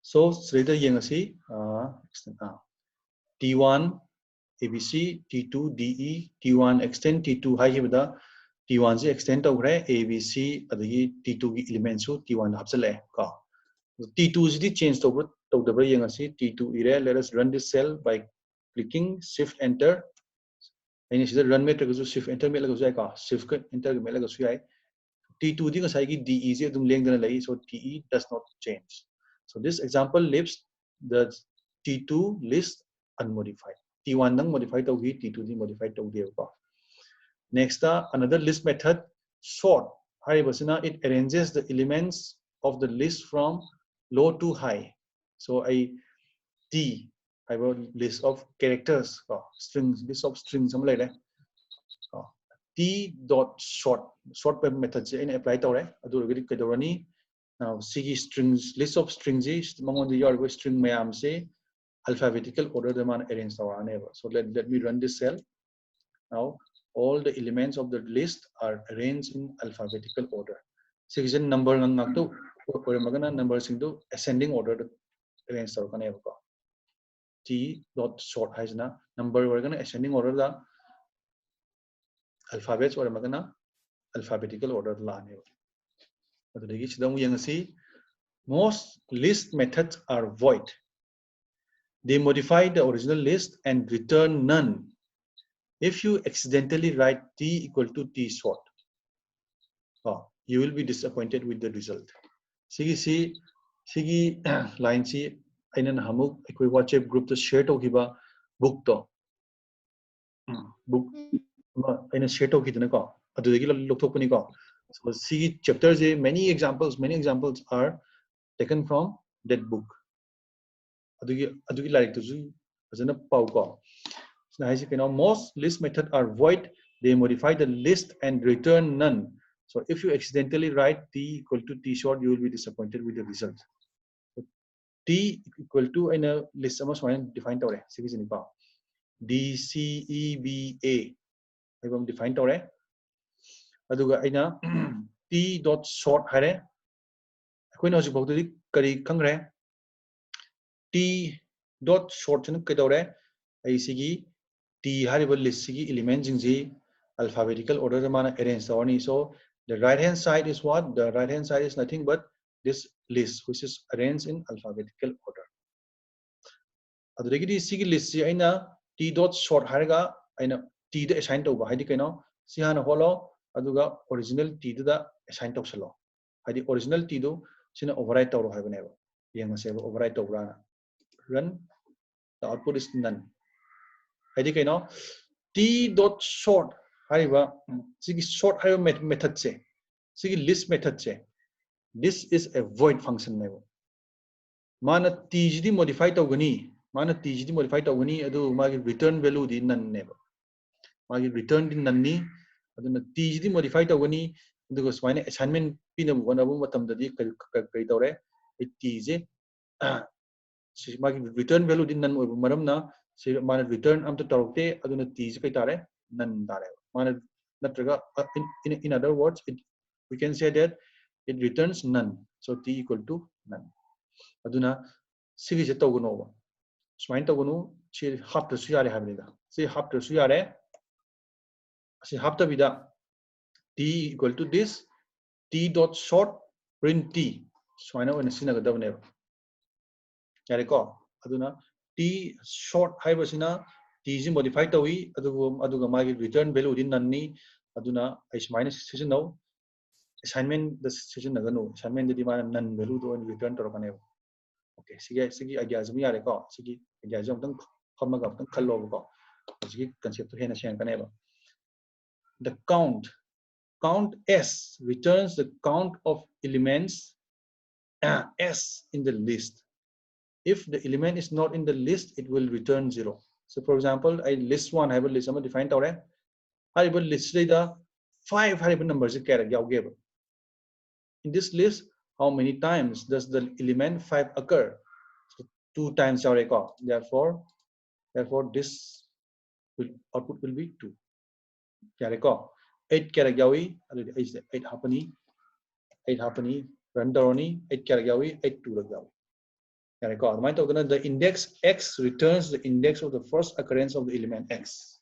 So later yang asi T1 ABC T2 DE T1 extend T2 hai bada T1 se extend tawre ABC adagi T2 gi element su T1 hapsale ka T2 is the change tawdabra yang asi T2 ire. Let us run this cell by clicking shift enter. Ini sida run meter ko shift enter mela ko jai ka shift enter mela ko sui T2 di ngasai gi DE je dum leng dana lai so DE does not change. So this example leaves the T2 list unmodified. T1 nang modify tawgi T2 di modify tawgi ko. Next another list method sort. Haribasina it arranges the elements of the list from low to high. So I T I have a list of characters strings list of strings something like that. T dot sort method se in apply tawre adu gidi kedorani now sigi strings list of strings is mangon the your string mayam se alphabetical order the man arrange tawra so let me run this cell. Now all the elements of the list are arranged in alphabetical order. Section number ngak to or magana number sing to ascending order arrange tawra kaneba ko T dot sort has na number we're gonna ascending order the alphabets or magana alphabetical order la ne adudagi sidam yang si most list methods are void. They modify the original list and return none if you accidentally write T equal to T sort. You will be disappointed with the result. Sigi line si aina na hamuk ekoi WhatsApp group to share to giba book to book aina share to gidna ko adudagi lokthokpani ko. So see chapters many examples are taken from that book. Adugi like to azana pau ko. So most list methods are void. They modify the list and return none. So if you accidentally write T equal to T short, you will be disappointed with the result. So T equal to in a list amos define tawre. Sige sini pa. D C E B A. I am define tawre. Aduga aina T dot short hare. Koi na jibok di kari kangre. T dot short chen kaitawre. Ai sigi T harible list sigi elements jingji alphabetical order mana arrange tawani. So the right hand side is what? The right hand side is nothing but this list which is arranged in alphabetical order. Aduregi sigi list si aina T dot short haraga aina T da assign tawba haidi kaino si hana holo aduga original T da assign tawsalo. Haidi original T do sina override tawro haibane yang maseba override tawra run the output is none. Haidi kaino T dot short hariba sigi short hariba method se sigi list method se this is a void function nebo mana tgd modify tawgani adu magi return value di none nebo magi return di none ni aduna tgd modify tawgani aduga smaina assignment pina wanabu matam dadi kai tawre tj magi return value di none oibu maramna mana return am to tawte aduna tj kai tare none tare mana natraga in other words we can say that it returns none. So T equal to none. Aduna sigi je tawgono ba smain tawgono si hapta su yare habnida si hapta su yare si hapta bida T equal to this T dot short print T smaina ona sinaga dabne yare ko aduna T short haibasina T is modify tawi aduga magi return value din none aduna is minus season assignment the season nagano assignment the demand none value to return to rokane okay sigi idea jami yare ko sigi idea jam tang phamaga tang khallo ko sigi concept hena sian kaneba the count s returns the count of elements s in the list. If the element is not in the list, it will return 0. So for example, I list 1 I will list some defined tawre I will list the 5 harible numbers in this list how many times does the element 5 occur? So 2 times therefore this output will be 2 8 karagyawi 8 hapani run daroni 8 karagyawi 8 2 ragyawi The index x returns the index of the first occurrence of the element x.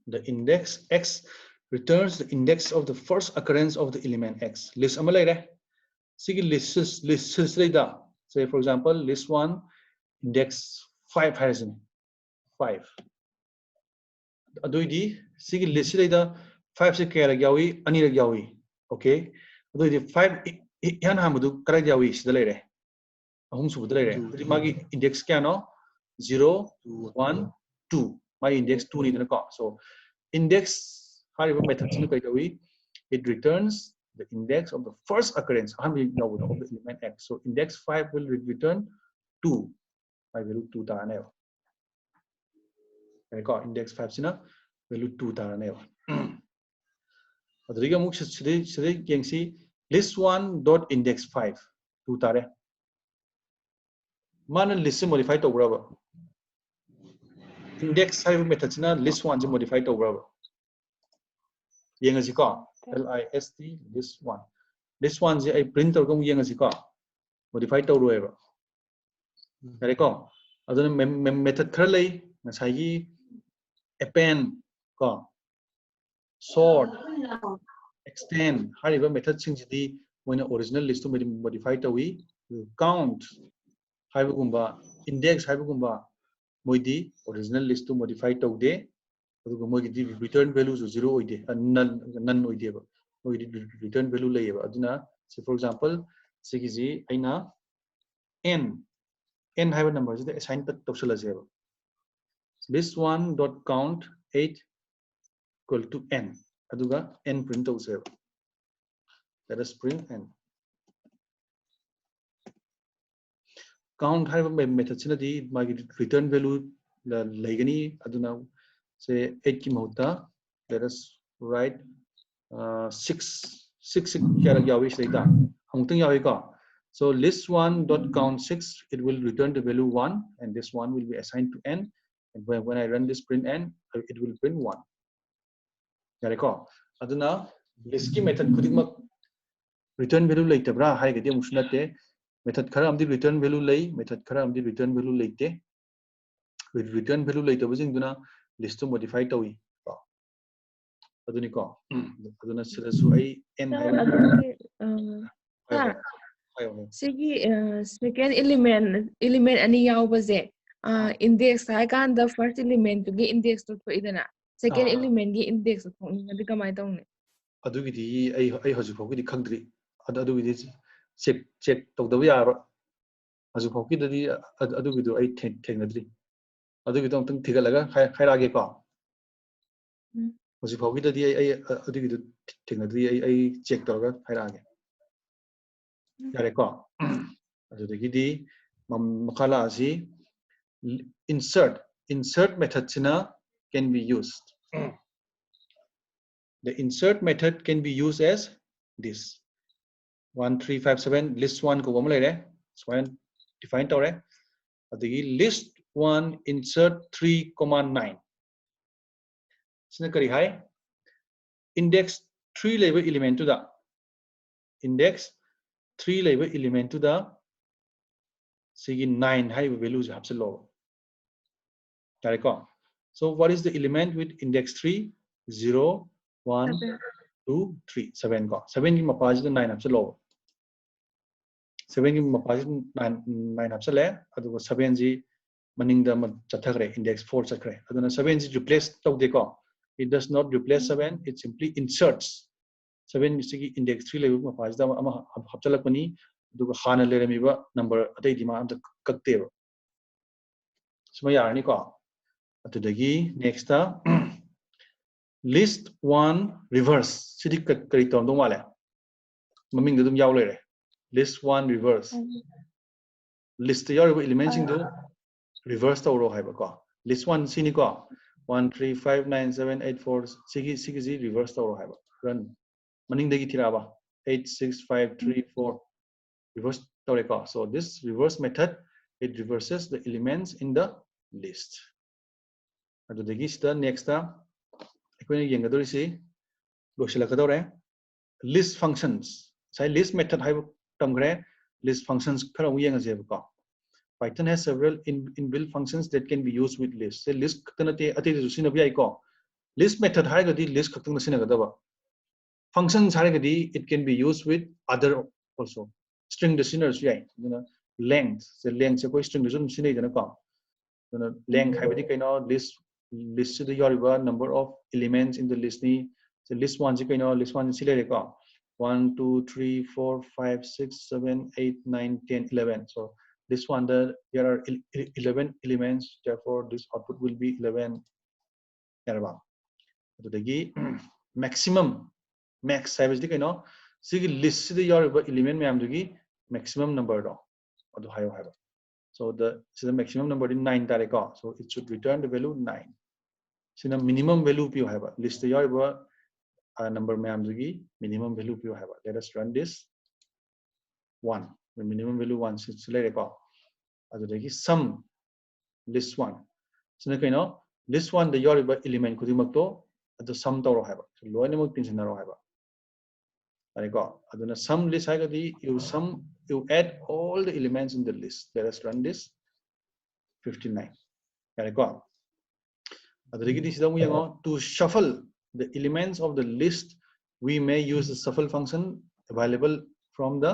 The index x returns the index of the first occurrence of the element x. List amalai list later. Say for example, list 1 index 5 has 5. Aduidi sigi list later 5 se kaya yawi ani yawi. Okay. Aduidi 5 yan hamadu kara yawi sidalere. Ahum subudalere. Magi index kya no 0 1 2. My index 2 ni ko. So index hariba method it returns the index of the first occurrence of the element x. So index 5 will return 2 by value 2 tarane. Index 5 sina value 2 tarane. Adriga muk sidi gengsi list 1 dot index 5 2 tare. Mana list modify to brava. Index 5 method sina list 1 modify to brava. Yenga ko list list 1. This one is a printer kung yang asiko modify to roever. Kare ko aduna method kharlei ngasai gi append ko sort extend hariba method sing jidi when original list to modify to we count haiba gumba index haiba gumba moidi original list to modify to de aduga moigi return values 0 oide none oide ba moidi return value lei ba aduna say for example sigiji aina n have a number is the assign to zero. This one dot count 8 equal to n. Aduga n print to 0. Let us print n. Count have a method sinadi my return value legani aduna say 8 ki mahutta. Let us write 6 kara yawish later. Hamutang yawi ka. So list 1 dot count 6, it will return the value 1, and this one will be assigned to n. And when I run this print n, it will print 1. Aduna list ki method kudikmak return value later bra hai gati musnate method khara amdi return value lay method khara amdi return value later with return value later wasing duna list to modify tawi. Aduni ko aduna sirasu ai n hai second element ani yaubase index hai kan the first element to ge index to idana second element ge index to ngadi kamai tawne adugi di ai hoju phogi di khangdri adugi di check tawdawi yaro hoju phogi di adugi do ai thengnadri adugi do amtang thigalaga khairage ko hoju phogi di ai adugi do thengnadri ai check tawga khairage yare ko adudagi di makala asi insert method sina can be used. The insert method can be used as this 1357 list 1 ko bomla re so define tawre adagi list 1 insert 3,9 sina kari hai index 3 level element to the index 3 level element to the sigi 9 hai values hapselo correct. So what is the element with index 3 0 1 2 3 7 ko 7 ki mapaj 9 hapselo 7 ki mapaj 9 hapsele aduga 7 ji maning da chathagre index 4 chakre aduna 7 ji replace tawde ko it does not replace 7 it simply inserts 7 sigi index 3 level mapaj da ama hapchalakpani aduga hana leramiba number atei di ma am kakte ba suma yarani ko atudagi next list 1 reverse sidi kari tom dong wale maming dum yaw lere list 1 reverse list yaw elements do reverse tawro haiba ko list 1 sini ko 1 3 5 9 7 8 4 sigi reverse tawro haiba run maning dagi tiraba 8 6 5 3 4 reverse tawre ko so this reverse method it reverses the elements in the list adudagi sida next ta aikoina yengadorisi losilakadore list functions sai list method hai tamgre list functions khara yengaje ko Python has several inbuilt functions that can be used with list say list khaktanate ati jusina bi ai ko list method hai gadi list khaktang sina gadaba functions hai gadi it can be used with other also string the sinners right length the length se koi string the sina dana ko length hai gadi kaino list the your number of elements in the list ni so list 1 je kaino list 1 sile re ko 1 2 3 4 5 6 7 8 9 10 11 so this one there are 11 elements therefore this output will be 11 yaraba adudagi maximum max size di kaino sigi list the your element mayam dugi maximum number do adu hayo haba so the maximum number is 9 tare ko so it should return the value 9 sina minimum value pio haba list the your number mayam dugi minimum value pio haba let us run this 1 the minimum value 1 select ko adudagi sum list 1 sina kaino list 1 the your element kudimak to adu sum tawro haba so loinamuk pinsinaro haba ariko aduna sum list hagadi you add all the elements in the list let us run this 59 ariko adudagi this damu yango to shuffle the elements of the list we may use the shuffle function available from the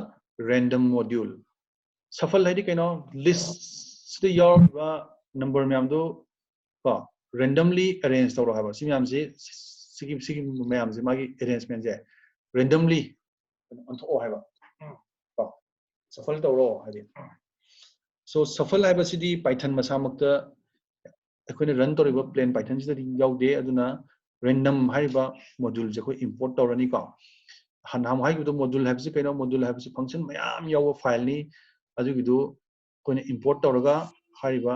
random module shuffle hai di kaino list the your number mayam do ko randomly arrange tawro haba si mayam je sigi mayam je magi arrangement je randomly on to haba ko shuffle tawro hadi so shuffle haba sidi python masamakta akoina run toriba plain python sida yaude aduna random haiba module je ko import tawrani ko hanham hai gudo module habsi kaino module habsi function mayam yawa file ni adu gudo koina import tawraga haiba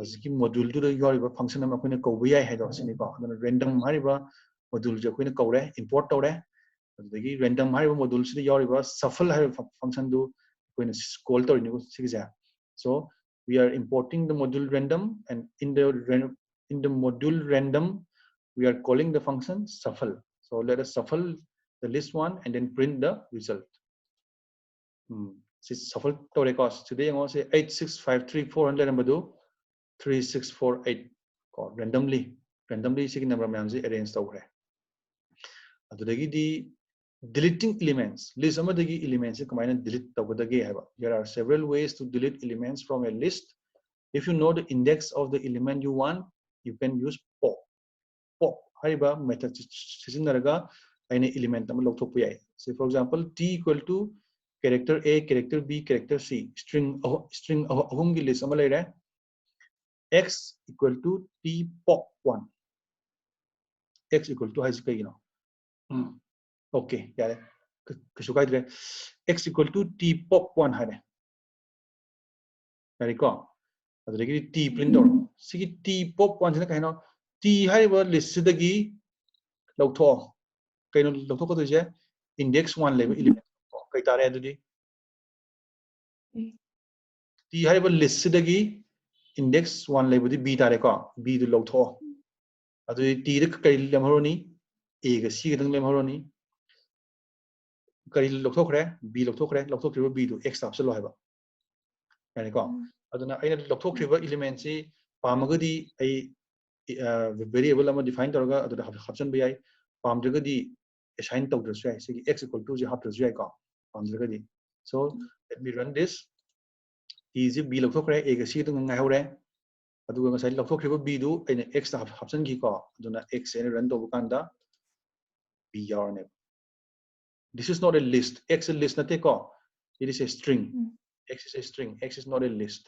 asiki module tu yoriba function am akoina kawbi ai haido sini ko aduna random haiba module je koina kawre import tawre adagi random haiba module sida yoriba shuffle haiba function du koina call tawrini ko sigi ja so we are importing the module random and in the module random we are calling the function shuffle so let us shuffle the list one and then print the result shuffle tore ko today ngo say 8653400 number do 3648 ko randomly sig number mayam ji arrange tawre adudagi di deleting elements list amadagi elements kamaina delete tawgadagi haba there are several ways to delete elements from a list if you know the index of the element you want you can use pop haiba method sizinaraga aina element am lokthokpu yai say for example t equal to character a character b character c string ahum gi list am leire x equal to t pop1 x equal to has kai no okay yare kasukai dire x equal to t pop1 hare yare ko adregi t print or sigi t pop1 sina kaino t haiba list dagi lawtho kaino lawtho ko je index 1 level element kai tare adudi t haiba list dagi index 1 level di b tare ko b du lawtho adudi t de kai lemhoroni a ga c ga dang lemhoroni kari lokthokre b lokthokre b du x tapselo haiba yani ko aduna aina lokthokriba element si pamagadi ai variable ama define toroga adu option bi ai pamdragadi assign tawdrasu ai sigi x equal to 0 hapdrasu ai ko pamdragadi so let me run this t is b lokthokre a ga c du ngai hore aduga ngasai lokthokriba b du aina x ta option gi ko aduna x ene run to bukanda b yarne this is not a list x is a list nate ko it is a string x is a string x is not a list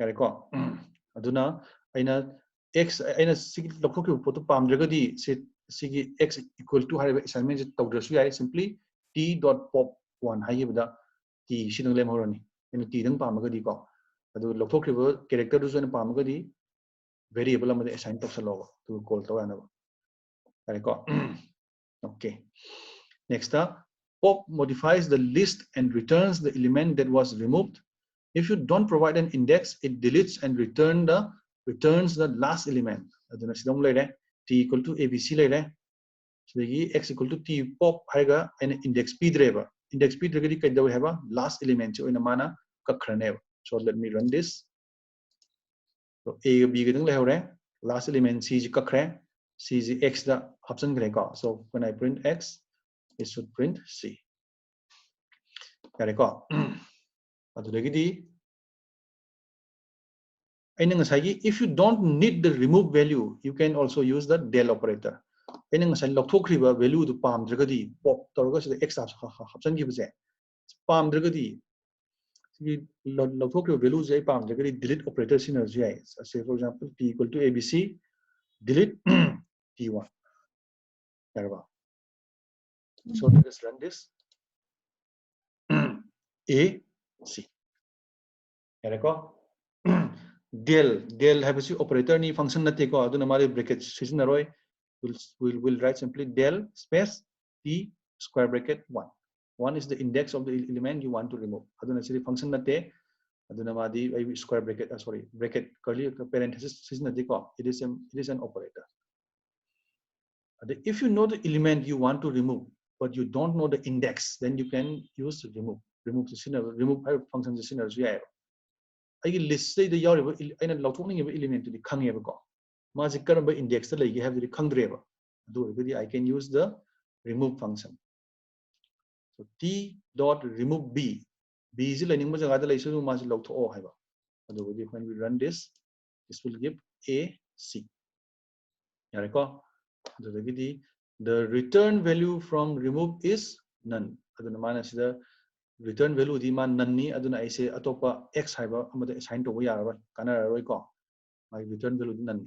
yare ko aduna aina x aina sig lokthokri photo pamdragadi sigi x equal to hariba assignment tawdrasu yai simply t.pop1 haibada t sidang lem horani ena t dang pamagadi ko adu lokthokri character du zona pamagadi variable amade assign tawsalo to call tawana yare ko okay next pop modifies the list and returns the element that was removed if you don't provide an index it deletes and returns the returns the last element aduna sidong lere t equal to abc lere sidagi x equal to t pop haiga and index p dreba index p dragadi kai daw heba last element so ina mana kakhrane so let me run this so a b gadang lehore last element c ji kakhre c ji x da option gre ko so when I print x it should print c yare ko adudagidi if you don't need the remove value you can also use the del operator value to palm dragadi pop x option give palm dragadi value palm dragadi delete operator synergy say for example t equal to abc delete t1 so let us run this a c del have a operator ni function na te ko aduna mari bracket sizinaroi will write simply del space t square bracket 1 is the index of the element you want to remove aduna siri function na te aduna madi square bracket sorry bracket curly parenthesis sizinati ko it is an operator if you know the element you want to remove but you don't know the index then you can use remove function synergy I list say the yaw I laughing element to the Kangeba. Magic current index the like you have the Kangdreva. I can use the remove function. So t dot remove b. B is learning much other like so much low to all have. When we run this will give a c. The return value from remove is none. The return value di man nanni aduna I say atopa x haiba amada assign to yaraba kana roi ko my return value di nanni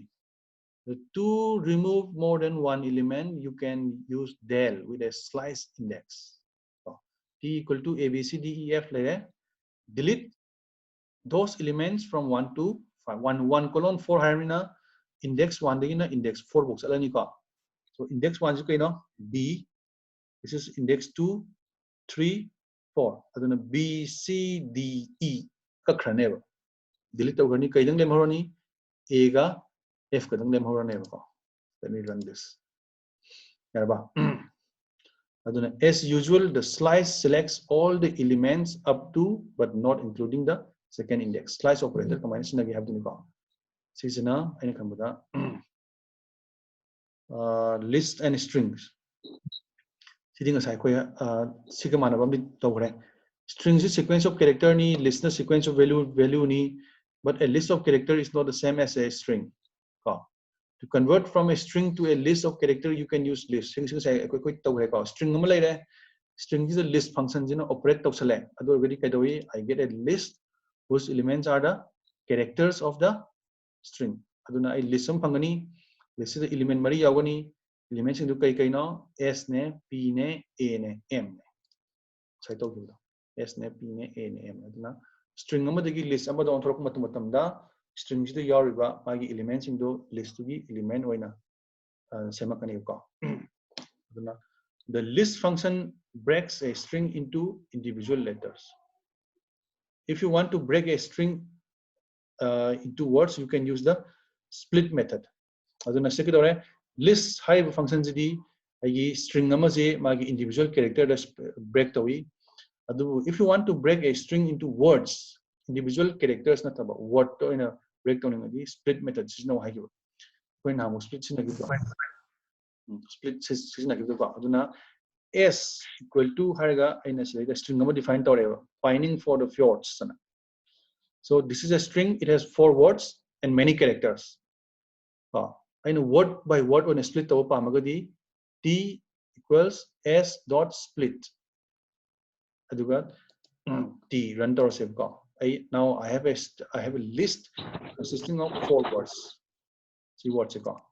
to remove more than one element you can use del with a slice index t equal to abc def layer delete those elements from 1 to 5 1 colon 4 harina index 1 dagina index 4 box alani ko so index 1 is kaino b this is index 2 3 4 aduna b c d e kakraneba delete tawgani kaidang lem horoni a ga f kadang lem horoneba ko let me run this yarba aduna as usual the slice selects all the elements up to but not including the second index slice operator combination nagi have to ko sisina aina kambada list and strings sitting aside ko sigamana bam tawre strings is sequence of character ni list the sequence of value ni but a list of character is not the same as a string to convert from a string to a list of character you can use list string string is a list function operate I get a list whose elements are the characters of the string aduna I list some pangani list the element mari yawani elements into kai no s ne p ne a ne m ne sai to gilo s ne p ne a ne m aduna string amadagi list amada on thorok matamda string ji yariba magi elements into list to be element oina semakani ko aduna the list function breaks a string into individual letters if you want to break a string into words you can use the split method aduna sekidore list high function ji agi string amaje magi individual character break tawi adu if you want to break a string into words individual characters not about word to in a breakdown agi split method is no hagi ko na mo split sinagi split sinagi ko aduna s equal to haraga ina sega string number define tawreba finding for the fjords so this is a string it has 4 words and many characters I know word by word when a split over pamagadi t equals s dot split aduga t run to save ko now I have a list consisting of 4 words see what's it called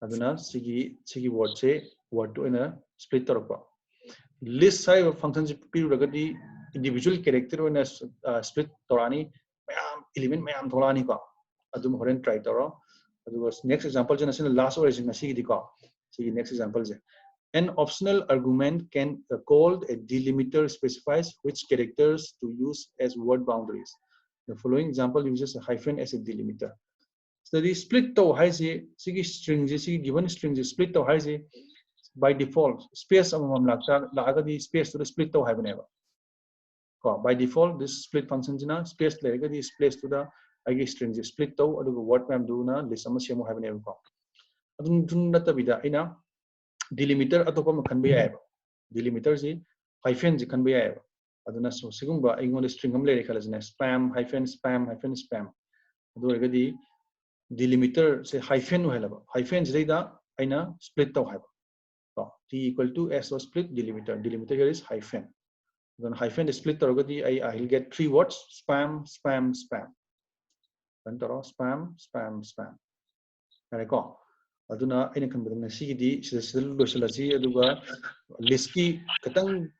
aduna sigi word say word to in a split ko list size of functions pirugadi individual character when a split torani element mayam tholani ko adum horen try toro next example the last origin next example an optional argument can called a delimiter specifies which characters to use as word boundaries The following example uses a hyphen as a delimiter. Study split to hai se sigi string ji given string ji split to hai se by default space amam laga di space to the split to hai baneba. By default this split function jina space lega di space to the agi string ji split to adu word mem do na list ama semu hai baneba ko. Adun dun natabida ina delimiter atopa ma khan ba yai ba. Delimiter ji hyphen ji khan ba yai ba. Aduna so sigumba ingon string am le khala jina spam hyphen spam hyphen spam. Adu lega di delimiter se hyphen uhelaba hyphen jida aina split to have t equal to s or split delimiter here is hyphen then hyphen split tarogati I will get 3 words spam spam spam then taro spam spam spam ko aduna aina kan badana si di sidal losalasi aduga list ki katang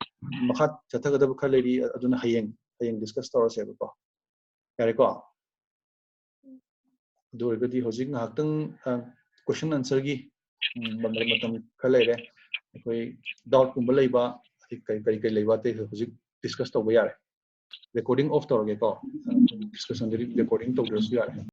makhat chathagadab khaleri aduna hayeng discuss taro se ko ko Dorgadi Hosing Hatang question answer gi Matam Kalere, doubt Kumbalaiba, Hosik discussed over yare. Recording of Torgeko, discussion recording to Yare.